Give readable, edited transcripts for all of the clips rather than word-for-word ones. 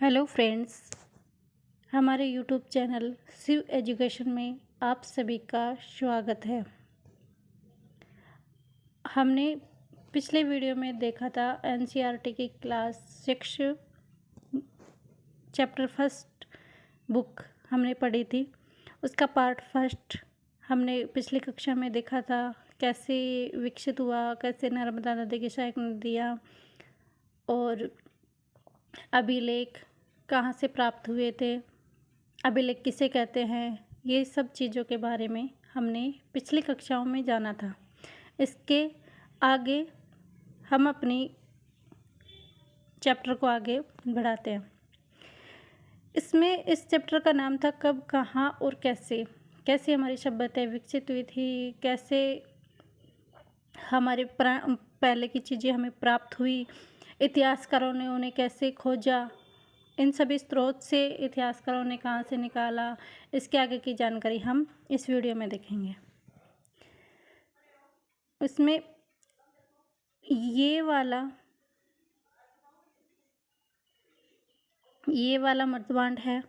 Hello friends, हमारे YouTube channel Shiv education में आप सभी का स्वागत है। हमने पिछले वीडियो में देखा था एनसीईआरटी की क्लास 6 चैप्टर फर्स्ट बुक हमने पढ़ी थी। उसका पार्ट फर्स्ट हमने पिछली कक्षा में देखा था, कैसे विकसित हुआ, कैसे नर्मदा नदी की सहायक नदियाँ और अभिलेख कहाँ से प्राप्त हुए थे, अभिलेख किसे कहते हैं, ये सब चीज़ों के बारे में हमने पिछली कक्षाओं में जाना था। इसके आगे हम अपनी चैप्टर को आगे बढ़ाते हैं। इसमें इस चैप्टर का नाम था कब, कहाँ और कैसे। कैसे हमारी सभ्यता विकसित हुई थी, कैसे हमारे पहले की चीज़ें हमें प्राप्त हुई, इतिहासकारों ने उन्हें कैसे खोजा, इन सभी स्रोत से इतिहासकारों ने कहाँ से निकाला, इसके आगे की जानकारी हम इस वीडियो में देखेंगे। इसमें ये वाला मर्तबांड है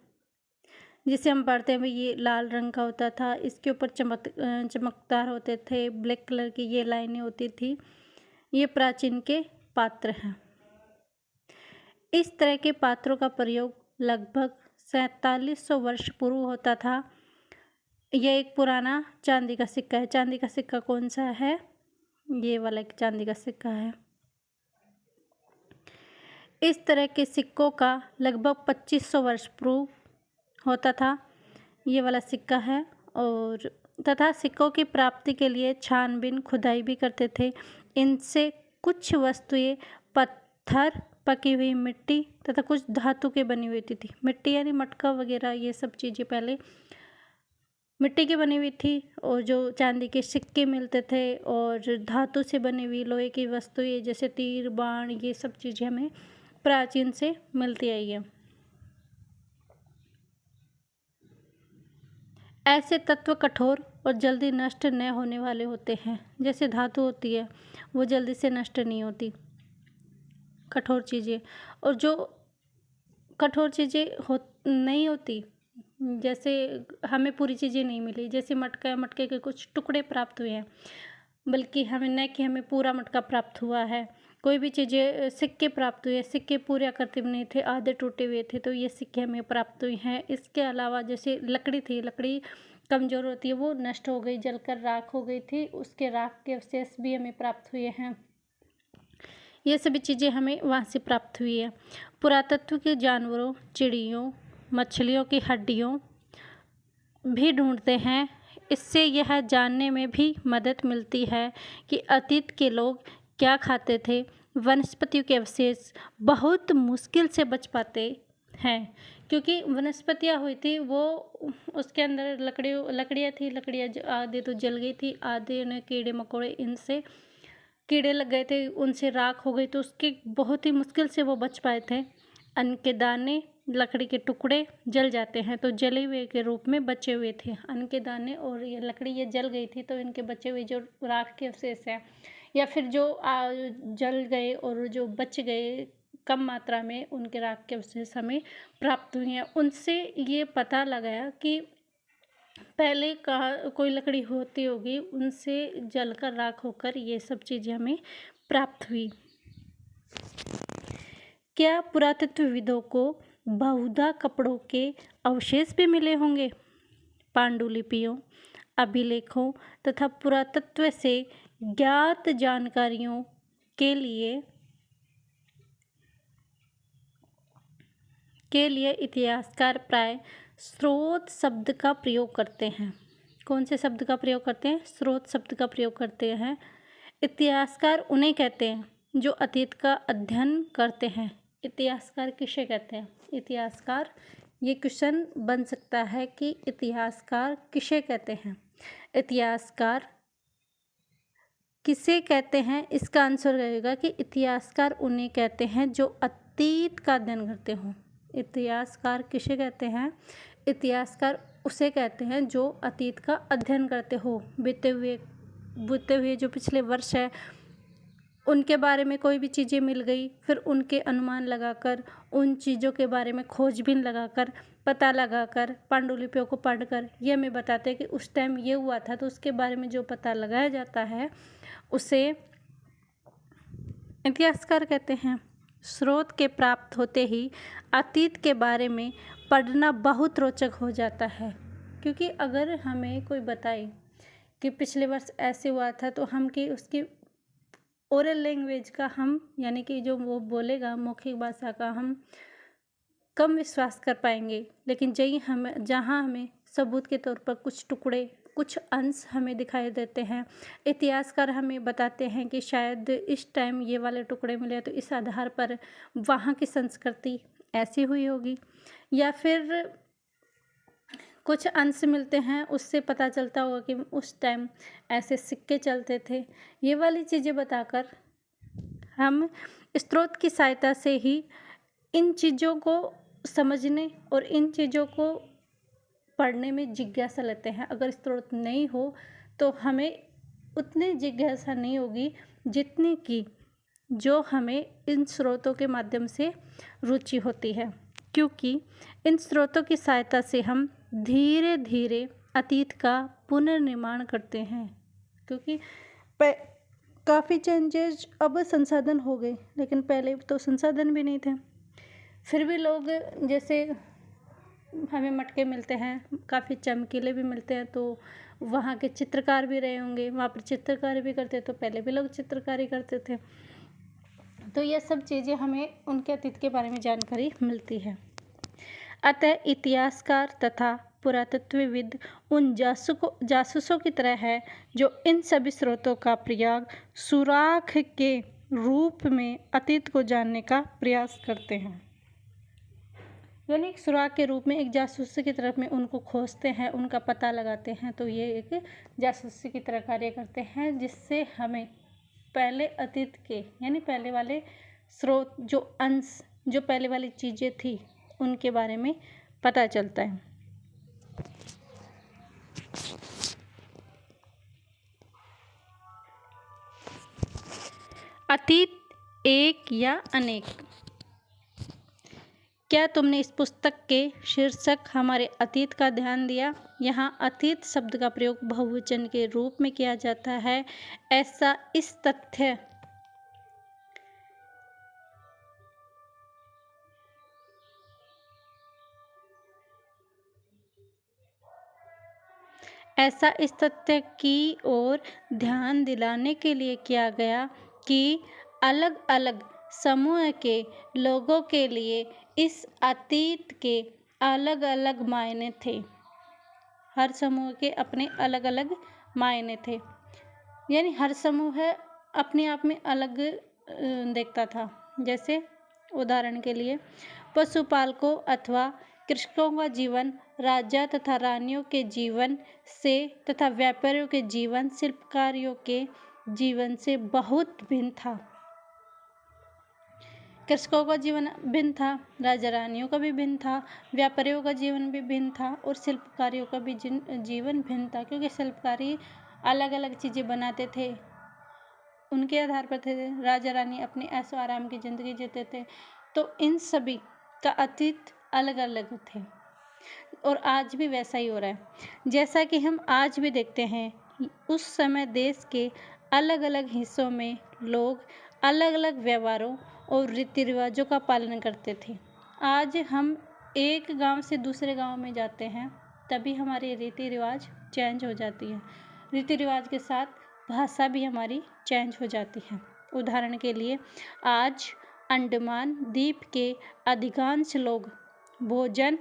जिसे हम पढ़ते हैं, ये लाल रंग का होता था। इसके ऊपर चमकदार होते थे, ब्लैक कलर की ये लाइनें होती थी। ये प्राचीन के पात्र हैं। इस तरह के पात्रों का प्रयोग लगभग 4700 वर्ष पूर्व होता था। यह एक पुराना चांदी का सिक्का है। चांदी का सिक्का कौन सा है? ये वाला एक चांदी का सिक्का है। इस तरह के सिक्कों का लगभग 2500 वर्ष पूर्व होता था। ये वाला सिक्का है। और तथा सिक्कों की प्राप्ति के लिए छानबीन खुदाई भी करते थे। इनसे कुछ वस्तुएं पत्थर, पकी हुई मिट्टी तथा कुछ धातु के बनी हुई थी। मिट्टी यानी मटका वगैरह, ये सब चीज़ें पहले मिट्टी की बनी हुई थी। और जो चांदी के सिक्के मिलते थे और धातु से बनी हुई लोहे की वस्तुएं जैसे तीर, बाण, ये सब चीज़ें हमें प्राचीन से मिलती आई है। ऐसे तत्व कठोर और जल्दी नष्ट न होने वाले होते हैं। जैसे धातु होती है, वो जल्दी से नष्ट नहीं होती, कठोर चीज़ें। और जो कठोर चीज़ें नहीं होती, जैसे हमें पूरी चीज़ें नहीं मिली, जैसे मटका, मटके के कुछ टुकड़े प्राप्त हुए हैं, बल्कि हमें न कि हमें पूरा मटका प्राप्त हुआ है। कोई भी चीज़ें, सिक्के प्राप्त हुए, सिक्के पूरे आकृति में नहीं थे, आधे टूटे हुए थे, तो ये सिक्के हमें प्राप्त हुए हैं। इसके अलावा जैसे लकड़ी थी, लकड़ी कमज़ोर होती है, वो नष्ट हो गई, जलकर राख हो गई थी, उसके राख के अवशेष भी हमें प्राप्त हुए हैं। ये सभी चीज़ें हमें वहाँ से प्राप्त हुई है। पुरातत्व के जानवरों, चिड़ियों, मछलियों की हड्डियों भी ढूंढते हैं। इससे यह जानने में भी मदद मिलती है कि अतीत के लोग क्या खाते थे। वनस्पतियों के अवशेष बहुत मुश्किल से बच पाते हैं, क्योंकि वनस्पतियाँ हुई थी, वो उसके अंदर लकड़ियाँ थी। लकड़ियाँ आधे तो जल गई थी, आधे ने कीड़े मकोड़े, इनसे कीड़े लग गए थे, उनसे राख हो गई, तो उसके बहुत ही मुश्किल से वो बच पाए थे। अन्न के दाने, लकड़ी के टुकड़े जल जाते हैं तो जले हुए के रूप में बचे हुए थे। अन्न के दाने और ये लकड़ी ये जल गई थी, तो इनके बचे हुए जो राख के अवशेष हैं, या फिर जो जल गए और जो बच गए कम मात्रा में, उनके राख के अवशेष हमें प्राप्त हुए हैं। उनसे ये पता लगाया कि पहले कहाँ कोई लकड़ी होती होगी, उनसे जलकर राख होकर ये सब चीज़ें हमें प्राप्त हुई। क्या पुरातत्वविदों को बहुधा कपड़ों के अवशेष भी मिले होंगे? पांडुलिपियों, अभिलेखों तथा पुरातत्व से ज्ञात जानकारियों के लिए इतिहासकार प्राय स्रोत शब्द का प्रयोग करते हैं। कौन से शब्द का प्रयोग करते हैं? स्रोत शब्द का प्रयोग करते हैं। इतिहासकार उन्हें कहते हैं जो अतीत का अध्ययन करते हैं। इतिहासकार किसे कहते हैं? इतिहासकार, ये क्वेश्चन बन सकता है कि इतिहासकार किसे कहते हैं। इतिहासकार किसे कहते हैं? इसका आंसर रहेगा कि इतिहासकार उन्हें कहते हैं जो अतीत का अध्ययन करते हों। इतिहासकार किसे कहते हैं? इतिहासकार उसे कहते हैं जो अतीत का अध्ययन करते हो। बीते हुए जो पिछले वर्ष है, उनके बारे में कोई भी चीज़ें मिल गई, फिर उनके अनुमान लगाकर, उन चीज़ों के बारे में खोजबीन लगाकर, पता लगाकर, पांडुलिपियों को पढ़कर ये हमें बताते हैं कि उस टाइम ये हुआ था। तो उसके बारे में जो पता लगाया जाता है उसे इतिहासकार कहते हैं। स्रोत के प्राप्त होते ही अतीत के बारे में पढ़ना बहुत रोचक हो जाता है, क्योंकि अगर हमें कोई बताए कि पिछले वर्ष ऐसे हुआ था तो हम कि उसकी ओरल लैंग्वेज का हम यानी कि जो वो बोलेगा मौखिक भाषा का हम कम विश्वास कर पाएंगे। लेकिन जहाँ हमें सबूत के तौर पर कुछ टुकड़े, कुछ अंश हमें दिखाई देते हैं, इतिहासकार हमें बताते हैं कि शायद इस टाइम ये वाले टुकड़े मिले तो इस आधार पर वहाँ की संस्कृति ऐसी हुई होगी, या फिर कुछ अंश मिलते हैं उससे पता चलता होगा कि उस टाइम ऐसे सिक्के चलते थे। ये वाली चीज़ें बताकर हम स्रोत की सहायता से ही इन चीज़ों को समझने और इन चीज़ों को पढ़ने में जिज्ञासा लेते हैं। अगर स्रोत नहीं हो तो हमें उतनी जिज्ञासा नहीं होगी जितनी कि जो हमें इन स्रोतों के माध्यम से रुचि होती है, क्योंकि इन स्रोतों की सहायता से हम धीरे धीरे अतीत का पुनर्निर्माण करते हैं। क्योंकि काफ़ी चेंजेज अब संसाधन हो गए, लेकिन पहले तो संसाधन भी नहीं थे। फिर भी लोग, जैसे हमें मटके मिलते हैं, काफ़ी चमकीले भी मिलते हैं, तो वहाँ के चित्रकार भी रहे होंगे, वहाँ पर चित्रकारी भी करते, तो पहले भी लोग चित्रकारी करते थे। तो ये सब चीज़ें हमें उनके अतीत के बारे में जानकारी मिलती है। अतः इतिहासकार तथा पुरातत्वविद उन जासूसों की तरह है जो इन सभी स्रोतों का प्रयोग सुराग के रूप में अतीत को जानने का प्रयास करते हैं। यानी एक सुराग के रूप में एक जासूसी की तरफ में उनको खोजते हैं, उनका पता लगाते हैं। तो ये एक जासूसी की तरह कार्य करते हैं, जिससे हमें पहले अतीत के यानी पहले वाले स्रोत, जो अंश, जो पहले वाली चीज़ें थी, उनके बारे में पता चलता है। अतीत एक या अनेक। क्या तुमने इस पुस्तक के शीर्षक हमारे अतीत का ध्यान दिया? यहाँ अतीत शब्द का प्रयोग बहुवचन के रूप में किया जाता है। ऐसा इस तथ्य की ओर ध्यान दिलाने के लिए किया गया कि अलग अलग समूह के लोगों के लिए इस अतीत के अलग अलग मायने थे। हर समूह के अपने अलग अलग मायने थे, यानी हर समूह अपने आप में अलग देखता था। जैसे उदाहरण के लिए पशुपालकों अथवा कृषकों का जीवन राजा तथा रानियों के जीवन से तथा व्यापारियों के जीवन शिल्पकारियों के जीवन से बहुत भिन्न था। कृषकों का जीवन भिन्न था, राजा रानियों का भी भिन्न था, व्यापारियों का जीवन भी भिन्न था और शिल्पकारियों का भी जीवन भिन्न था। क्योंकि शिल्पकारी अलग अलग चीज़ें बनाते थे, उनके आधार पर थे। राजा रानी अपने ऐशो आराम की ज़िंदगी जीते थे। तो इन सभी का अतीत अलग अलग थे और आज भी वैसा ही हो रहा है। जैसा कि हम आज भी देखते हैं, उस समय देश के अलग अलग हिस्सों में लोग अलग अलग व्यवहारों और रीति रिवाजों का पालन करते थे। आज हम एक गांव से दूसरे गांव में जाते हैं, तभी हमारे रीति रिवाज चेंज हो जाती है। रीति रिवाज के साथ भाषा भी हमारी चेंज हो जाती है। उदाहरण के लिए आज अंडमान द्वीप के अधिकांश लोग भोजन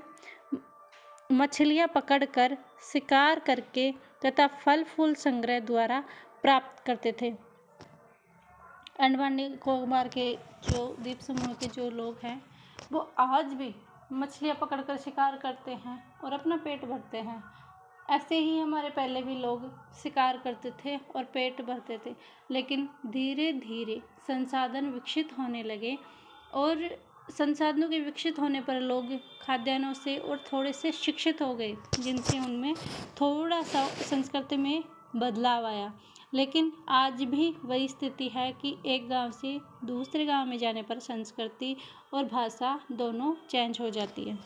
मछलियाँ पकड़कर, शिकार करके तथा फल फूल संग्रह द्वारा प्राप्त करते थे। अंडमान निकोबार के जो द्वीप समूह के जो लोग हैं, वो आज भी मछलियाँ पकड़कर शिकार करते हैं और अपना पेट भरते हैं। ऐसे ही हमारे पहले भी लोग शिकार करते थे और पेट भरते थे, लेकिन धीरे धीरे संसाधन विकसित होने लगे और संसाधनों के विकसित होने पर लोग खाद्यान्नों से और थोड़े से शिक्षित हो गए, जिनसे उनमें थोड़ा सा संस्कृति में बदलाव आया। लेकिन आज भी वही स्थिति है कि एक गांव से दूसरे गांव में जाने पर संस्कृति और भाषा दोनों चेंज हो जाती है।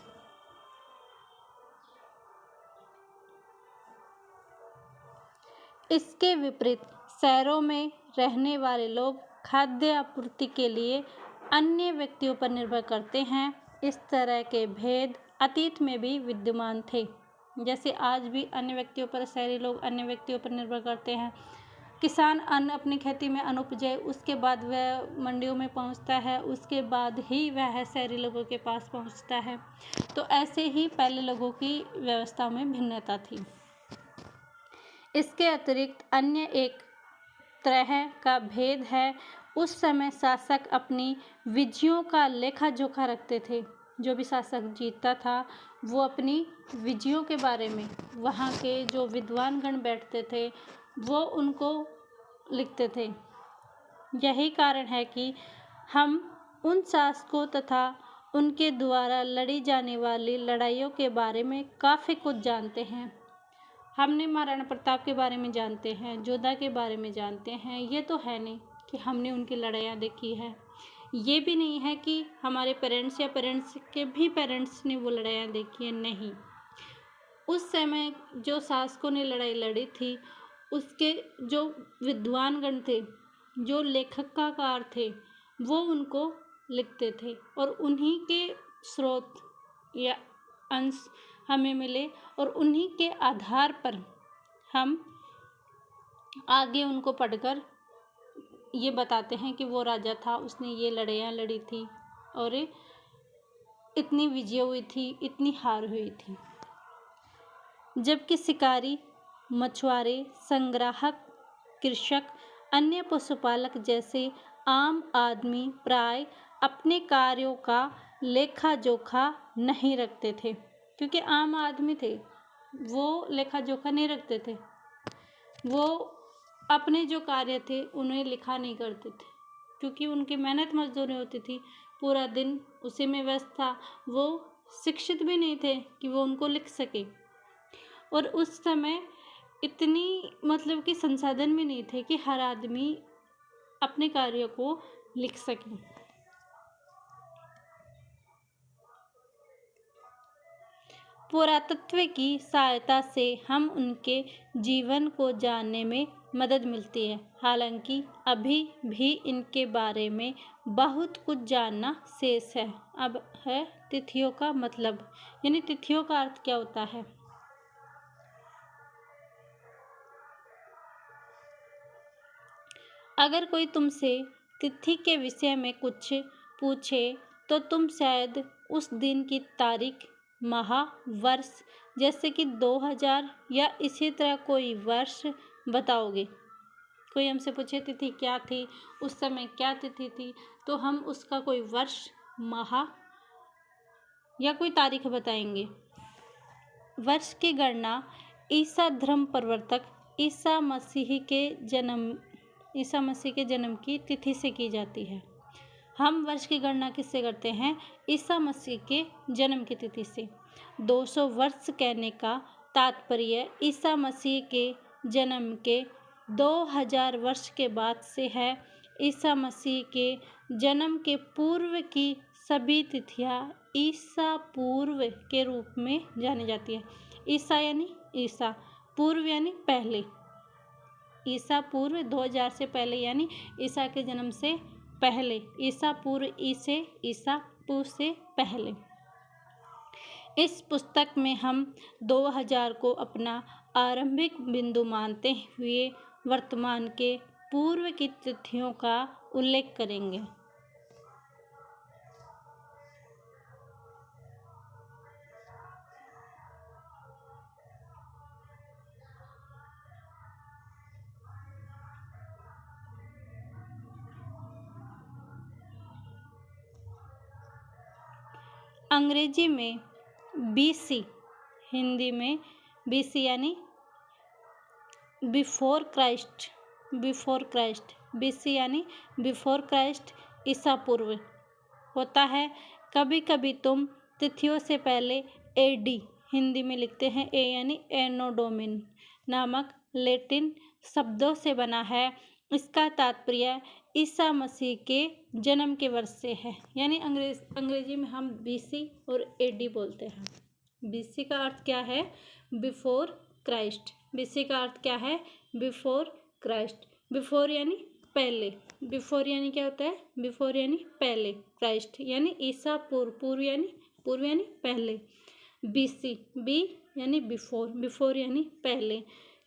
इसके विपरीत शहरों में रहने वाले लोग खाद्य आपूर्ति के लिए अन्य व्यक्तियों पर निर्भर करते हैं। इस तरह के भेद अतीत में भी विद्यमान थे। जैसे आज भी अन्य व्यक्तियों पर शहरी लोग अन्य व्यक्तियों पर निर्भर करते हैं। किसान अन्न अपनी खेती में अन्न उपजाए, उसके बाद वह मंडियों में पहुंचता है, उसके बाद ही वह शहरी लोगों के पास पहुंचता है। तो ऐसे ही पहले लोगों की व्यवस्था में भिन्नता थी। इसके अतिरिक्त अन्य एक तरह का भेद है, उस समय शासक अपनी विजयों का लेखा जोखा रखते थे। जो भी शासक जीतता था वो अपनी विजयों के बारे में, वहाँ के जो विद्वान गण बैठते थे वो उनको लिखते थे। यही कारण है कि हम उन शासकों तथा उनके द्वारा लड़ी जाने वाली लड़ाइयों के बारे में काफ़ी कुछ जानते हैं। हमने महाराणा प्रताप के बारे में जानते हैं, जोधा के बारे में जानते हैं। ये तो है नहीं कि हमने उनकी लड़ाइयाँ देखी है। ये भी नहीं है कि हमारे पेरेंट्स या पेरेंट्स के भी पेरेंट्स ने वो लड़ाइयाँ देखी है, नहीं। उस समय जो शासकों ने लड़ाई लड़ी थी, उसके जो विद्वानगण थे, जो लेखककार थे, वो उनको लिखते थे और उन्हीं के स्रोत या अंश हमें मिले और उन्हीं के आधार पर हम आगे उनको पढ़कर ये बताते हैं कि वो राजा था, उसने ये लड़ाइयाँ लड़ी थी और इतनी विजय हुई थी, इतनी हार हुई थी। जबकि शिकारी, मछुआरे, संग्राहक, कृषक, अन्य पशुपालक जैसे आम आदमी प्राय अपने कार्यों का लेखा जोखा नहीं रखते थे, क्योंकि आम आदमी थे, वो लेखा जोखा नहीं रखते थे। वो अपने जो कार्य थे उन्हें लिखा नहीं करते थे, क्योंकि उनकी मेहनत मजदूरी होती थी, पूरा दिन उसी में व्यस्त था। वो शिक्षित भी नहीं थे कि वो उनको लिख सके, और उस समय इतनी मतलब कि संसाधन भी नहीं थे कि हर आदमी अपने कार्यों को लिख सके। पुरातत्व की सहायता से हम उनके जीवन को जानने में मदद मिलती है। हालांकि अभी भी इनके बारे में बहुत कुछ जानना शेष है। अब है तिथियों का मतलब, यानी तिथियों का अर्थ क्या होता है। अगर कोई तुमसे तिथि के विषय में कुछ पूछे तो तुम शायद उस दिन की तारीख, माह, वर्ष, जैसे कि 2000 या इसी तरह कोई वर्ष बताओगे। कोई हमसे पूछे तिथि क्या थी, उस समय क्या तिथि थी, तो हम उसका कोई वर्ष, माह या कोई तारीख बताएंगे। वर्ष की गणना ईसा धर्म प्रवर्तक ईसा मसीह के जन्म की तिथि से की जाती है। हम वर्ष की गणना किससे करते हैं? ईसा मसीह के जन्म की तिथि से। 200 वर्ष कहने का तात्पर्य ईसा मसीह के जन्म के 2000 वर्ष के बाद से है। ईसा मसीह के जन्म के पूर्व की सभी तिथियां ईसा पूर्व के रूप में जानी जाती है। ईसा यानी ईसा, पूर्व यानी पहले। ईसा पूर्व 2000 से पहले, यानी ईसा के जन्म से पहले। ईसा पूर्व ईसा पूर्व से पहले। इस पुस्तक में हम 2000 को अपना आरंभिक बिंदु मानते हुए वर्तमान के पूर्व की तिथियों का उल्लेख करेंगे। अंग्रेजी में BC, हिंदी में BC यानी बिफोर क्राइस्ट। BC यानी बिफोर क्राइस्ट, ईसा पूर्व होता है। कभी कभी तुम तिथियों से पहले AD, हिंदी में लिखते हैं A यानी एनो डोमिन नामक लैटिन शब्दों से बना है। इसका तात्पर्य ईसा मसीह के जन्म के वर्ष से है। यानी अंग्रेजी में हम BC और AD बोलते हैं। BC का अर्थ क्या है? Before Christ. BC का अर्थ क्या है? Before Christ. बिफोर यानी पहले। बिफोर यानी क्या होता है? बिफोर यानी पहले। क्राइस्ट यानी ईसा पूर्व। पूर्व यानी पहले। BC बी यानी बिफोर। बिफोर यानी पहले।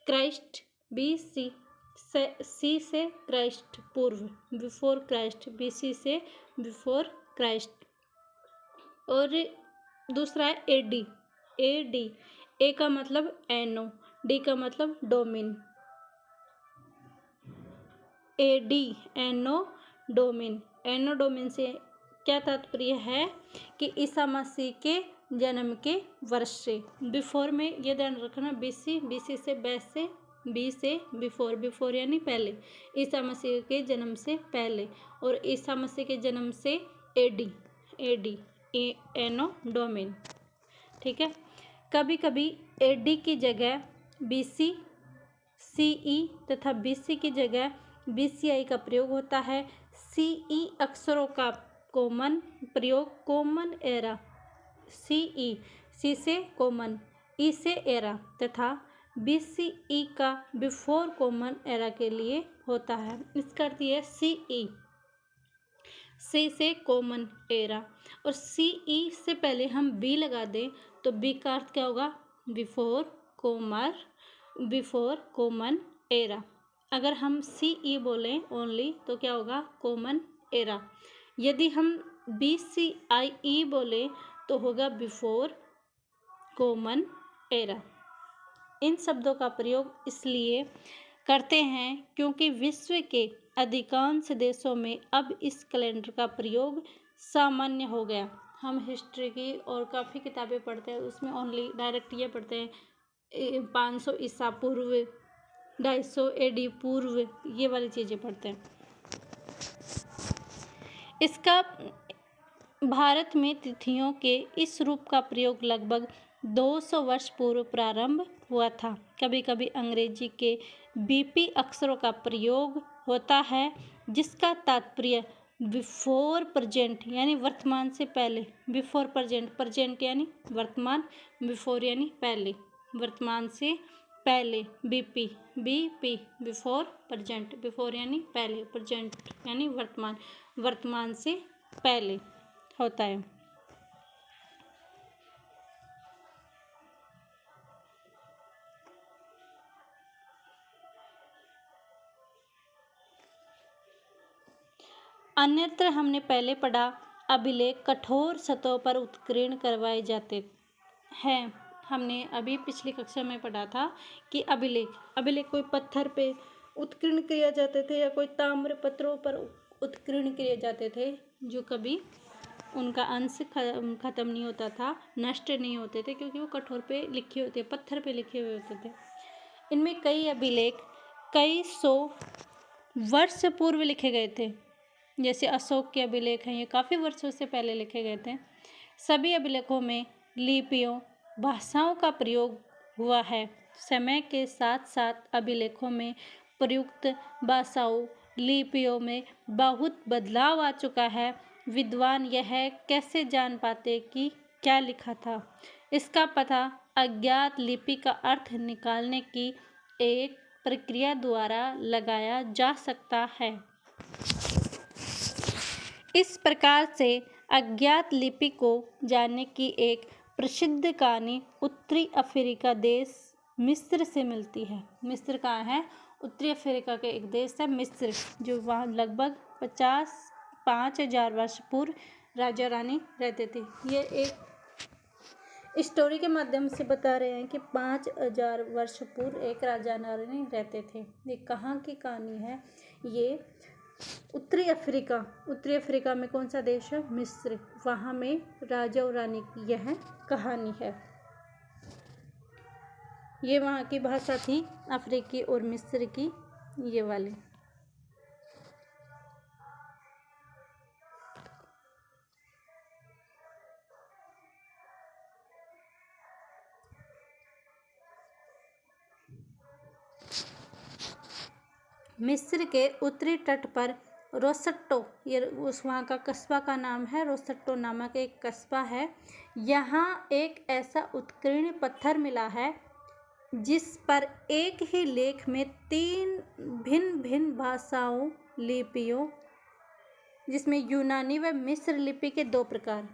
क्राइस्ट BC सी से क्राइस्ट पूर्व। Before Christ. BC से बिफोर क्राइस्ट। और दूसरा है AD। A का मतलब एनो, D का मतलब डोमिन। AD एनो डोमिन। एनो डोमिन से क्या तात्पर्य है? कि ईसा मसीह के जन्म के वर्ष से। बिफोर में ये ध्यान रखना, BC से बैस से, B से बिफोर यानी पहले, ईसा मसीह के जन्म से पहले। और ईसा मसीह के जन्म से AD एनो डोमिन। ठीक है। कभी कभी AD की जगह BC, CE तथा BC की जगह BCI का प्रयोग होता है। CE अक्षरों का कॉमन प्रयोग कॉमन एरा, C से कॉमन, E से एरा तथा BCE का बिफोर कॉमन एरा के लिए होता है। इसका अर्थ यह CE, C से कॉमन एरा, और CE से पहले हम B लगा दें तो B का अर्थ क्या होगा? Before common era. अगर हम CE बोलें ओनली तो क्या होगा? Common era. यदि हम BCIE बोले तो होगा बिफोर कॉमन एरा। इन शब्दों का प्रयोग इसलिए करते हैं क्योंकि विश्व के अधिकांश देशों में अब इस कैलेंडर का प्रयोग सामान्य हो गया। हम हिस्ट्री की और काफ़ी किताबें पढ़ते हैं, उसमें ओनली डायरेक्ट ये पढ़ते हैं 500 ईसा पूर्व, 250 AD पूर्व, ये वाली चीज़ें पढ़ते हैं। इसका भारत में तिथियों के इस रूप का प्रयोग लगभग 200 वर्ष पूर्व प्रारंभ हुआ था। कभी कभी अंग्रेजी के BP अक्षरों का प्रयोग होता है जिसका तात्पर्य बिफोर प्रेजेंट यानी वर्तमान से पहले। बिफोर प्रेजेंट यानी वर्तमान, बिफोर यानी पहले, वर्तमान से पहले। BP बिफोर प्रेजेंट, बिफोर यानी पहले, प्रेजेंट यानी वर्तमान, वर्तमान से पहले होता है। अन्यत्र हमने पहले पढ़ा अभिलेख कठोर सतहों पर उत्कीर्ण करवाए जाते हैं। हमने अभी पिछली कक्षा में पढ़ा था कि अभिलेख कोई पत्थर पे उत्कीर्ण किए जाते थे या कोई ताम्र पत्रों पर उत्कीर्ण किए जाते थे जो कभी उनका अंश खत्म नहीं होता था, नष्ट नहीं होते थे, क्योंकि वो कठोर पे लिखे होते, पत्थर पे लिखे हुए होते थे। इनमें कई अभिलेख कई सौ वर्ष पूर्व लिखे गए थे। जैसे अशोक के अभिलेख हैं, ये काफ़ी वर्षों से पहले लिखे गए थे। सभी अभिलेखों में लिपियों, भाषाओं का प्रयोग हुआ है। समय के साथ साथ अभिलेखों में प्रयुक्त भाषाओं, लिपियों में बहुत बदलाव आ चुका है। विद्वान यह कैसे जान पाते कि क्या लिखा था? इसका पता अज्ञात लिपि का अर्थ निकालने की एक प्रक्रिया द्वारा लगाया जा सकता है। इस प्रकार से अज्ञात लिपि को जानने की एक प्रसिद्ध कहानी उत्तरी अफ्रीका देश मिस्र से मिलती है। मिस्र कहाँ है? उत्तरी अफ्रीका के एक देश है मिस्र, जो वहाँ लगभग 5,000 वर्ष पूर्व राजा रानी रहते थे। ये एक स्टोरी के माध्यम से बता रहे हैं कि 5,000 वर्ष पूर्व एक राजा रानी रहते थे। ये कहाँ की कहानी है? ये उत्तरी अफ्रीका में कौन सा देश है? मिस्र। वहाँ में राजा और रानी की यह कहानी है। ये वहाँ की भाषा थी अफ्रीकी और मिस्र की, ये वाली। मिस्र के उत्तरी तट पर रोसट्टो, ये उस वहाँ का कस्बा का नाम है, रोसट्टो नामक एक कस्बा है। यहाँ एक ऐसा उत्कीर्ण पत्थर मिला है जिस पर एक ही लेख में 3 भिन्न भिन्न भाषाओं लिपियों, जिसमें यूनानी व मिस्र लिपि के 2 प्रकार।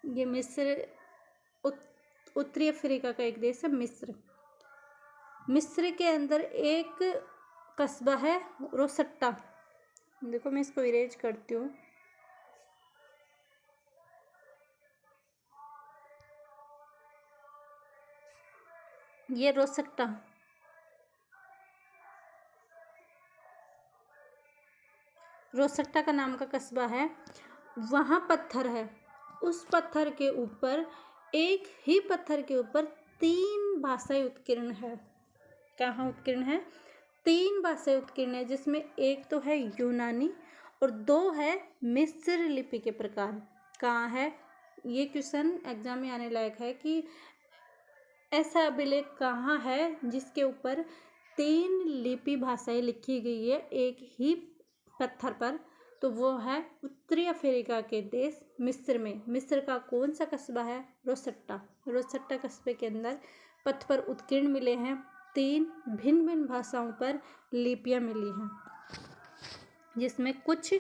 ये मिस्र उत्तरी अफ्रीका का एक देश है मिस्र। मिस्र के अंदर एक कस्बा है रोसट्टा। देखो मैं इसको इरेज करती हूँ। ये रोसट्टा, रोसट्टा का नाम का कस्बा है। वहाँ पत्थर है, उस पत्थर के ऊपर, एक ही पत्थर के ऊपर 3 भाषाएं उत्कीर्ण है। कहाँ उत्कीर्ण है? 3 भाषाएं उत्कीर्ण है, जिसमें एक तो है यूनानी और 2 है मिस्र लिपि के प्रकार। कहाँ है? ये क्वेश्चन एग्जाम में आने लायक है कि ऐसा अभिलेख कहाँ है जिसके ऊपर 3 लिपि भाषाएं लिखी गई है एक ही पत्थर पर। तो वो है उत्तरी अफ्रीका के देश मिस्र में। मिस्र का कौन सा कस्बा है? रोसट्टा। रोसट्टा कस्बे के अंदर पत्थर पर उत्कीर्ण मिले हैं, 3 भिन्न भिन्न भाषाओं पर लिपियां मिली हैं, जिसमें कुछ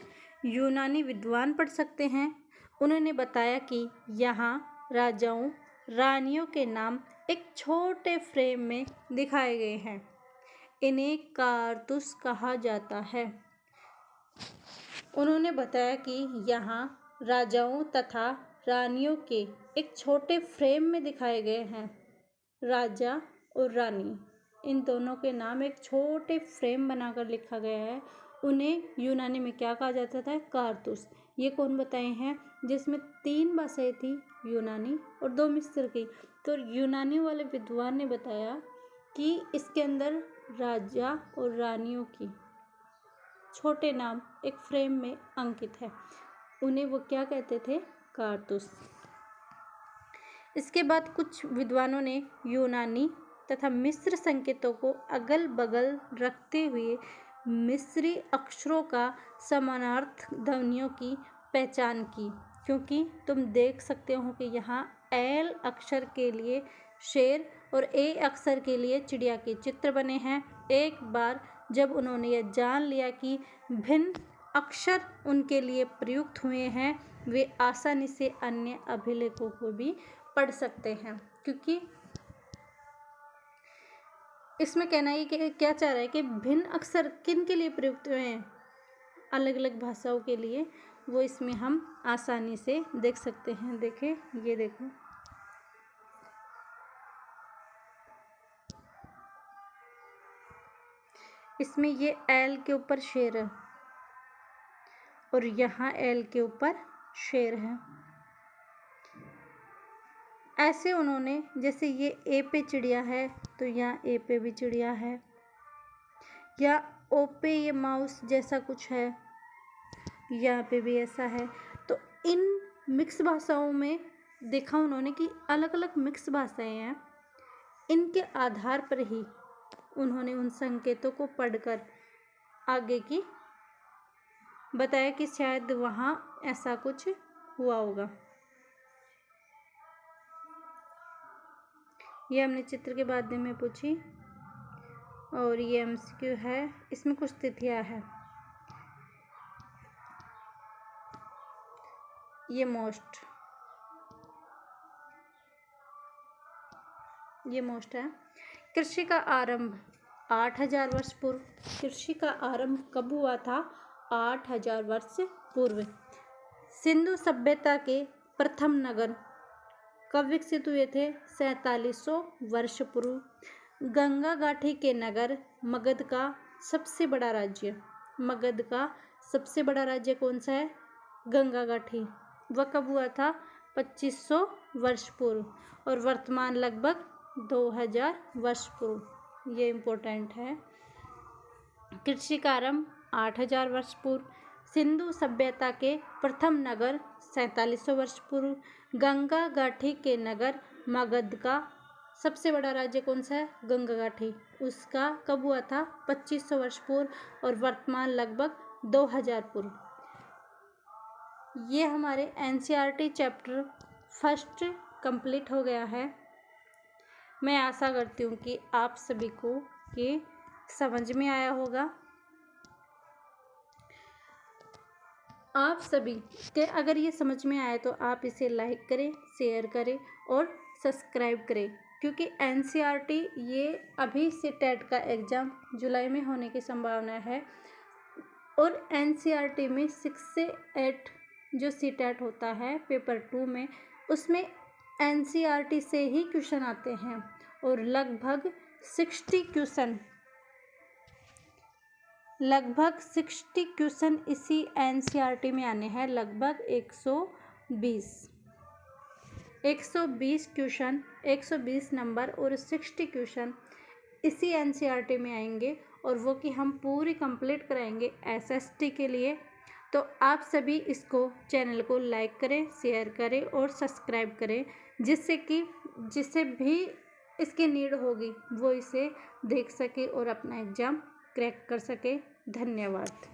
यूनानी विद्वान पढ़ सकते हैं। उन्होंने बताया कि यहाँ राजाओं रानियों के नाम एक छोटे फ्रेम में दिखाए गए हैं। इन्हें कारतूस कहा जाता है। उन्होंने बताया कि यहाँ राजाओं तथा रानियों के एक छोटे फ्रेम में दिखाए गए हैं। राजा और रानी, इन दोनों के नाम एक छोटे फ्रेम बनाकर लिखा गया है। उन्हें यूनानी में क्या कहा जाता था? कारतूस। ये कौन बताए हैं? जिसमें 3 भाषाएं थी, यूनानी और 2 मिस्र की। तो यूनानी वाले विद्वान ने बताया कि इसके अंदर राजा और रानियों की छोटे नाम एक फ्रेम में अंकित है। उन्हें वो क्या कहते थे? कारतूस। इसके बाद कुछ विद्वानों ने यूनानी तथा मिस्र संकेतों को अगल बगल रखते हुए मिस्री अक्षरों का समानार्थ ध्वनियों की पहचान की, क्योंकि तुम देख सकते हो कि यहाँ एल अक्षर के लिए शेर और ए अक्षर के लिए चिड़िया के चित्र बने हैं। एक बार जब उन्होंने यह जान लिया कि भिन्न अक्षर उनके लिए प्रयुक्त हुए हैं, वे आसानी से अन्य अभिलेखों को भी पढ़ सकते हैं। क्योंकि इसमें कहना ये कि क्या चाह रहा है कि भिन्न अक्षर किन के लिए प्रयुक्त हुए हैं? अलग अलग भाषाओं के लिए। वो इसमें हम आसानी से देख सकते हैं। देखें, ये देखो, इसमें ये एल के ऊपर शेर है और यहाँ एल के ऊपर शेर है। ऐसे उन्होंने, जैसे ये ए पे चिड़िया है तो यहाँ ए पे भी चिड़िया है, या ओ पे ये माउस जैसा कुछ है, यहाँ पे भी ऐसा है। तो इन मिक्स भाषाओं में देखा उन्होंने कि अलग अलग मिक्स भाषाएं हैं। इनके आधार पर ही उन्होंने उन संकेतों को पढ़कर आगे की बताया कि शायद वहाँ ऐसा कुछ हुआ होगा। ये हमने चित्र के बाद में पूछी और ये एमसीक्यू है। इसमें कुछ तिथियां है। ये मोस्ट है। कृषि का आरंभ 8000 वर्ष पूर्व। कृषि का आरंभ कब हुआ था? 8000 वर्ष पूर्व। सिंधु सभ्यता के प्रथम नगर कब विकसित हुए थे? 4700 वर्ष पूर्व। गंगा घाटी के नगर मगध का सबसे बड़ा राज्य। मगध का सबसे बड़ा राज्य कौन सा है? गंगा घाटी। वह कब हुआ था? 2500 वर्ष पूर्व। और वर्तमान लगभग 2000 वर्ष पूर्व। ये इम्पोर्टेंट है। कृषि का आरंभ 8000 वर्ष पूर्व। सिंधु सभ्यता के प्रथम नगर 4700 वर्ष पूर्व। गंगा घाटी के नगर मगध का सबसे बड़ा राज्य कौन सा है? गंगाघाटी। उसका कब हुआ था? 2500 वर्ष पूर्व और वर्तमान लगभग 2000 पूर्व। ये हमारे एनसीईआरटी चैप्टर फर्स्ट कंप्लीट हो गया है। मैं आशा करती हूँ कि आप सभी को ये समझ में आया होगा। आप सभी के अगर ये समझ में आए तो आप इसे लाइक करें, शेयर करें और सब्सक्राइब करें, क्योंकि एनसीईआरटी ये अभी से टेट का एग्ज़ाम जुलाई में होने की संभावना है और एनसीईआरटी में 6 से 8 जो सीटेट होता है पेपर 2 में, उसमें एनसीईआरटी से ही क्वेश्चन आते हैं और लगभग 60 क्वेश्चन इसी एनसीईआरटी में आने हैं। लगभग 120 क्वेश्चन, 120 नंबर और 60 क्वेश्चन इसी एनसीईआरटी में आएंगे और वो कि हम पूरी कंप्लीट कराएंगे एसएसटी के लिए। तो आप सभी इसको चैनल को लाइक करें, शेयर करें और सब्सक्राइब करें, जिससे भी इसकी नीड होगी वो इसे देख सके और अपना एग्ज़ाम क्रैक कर सके। धन्यवाद।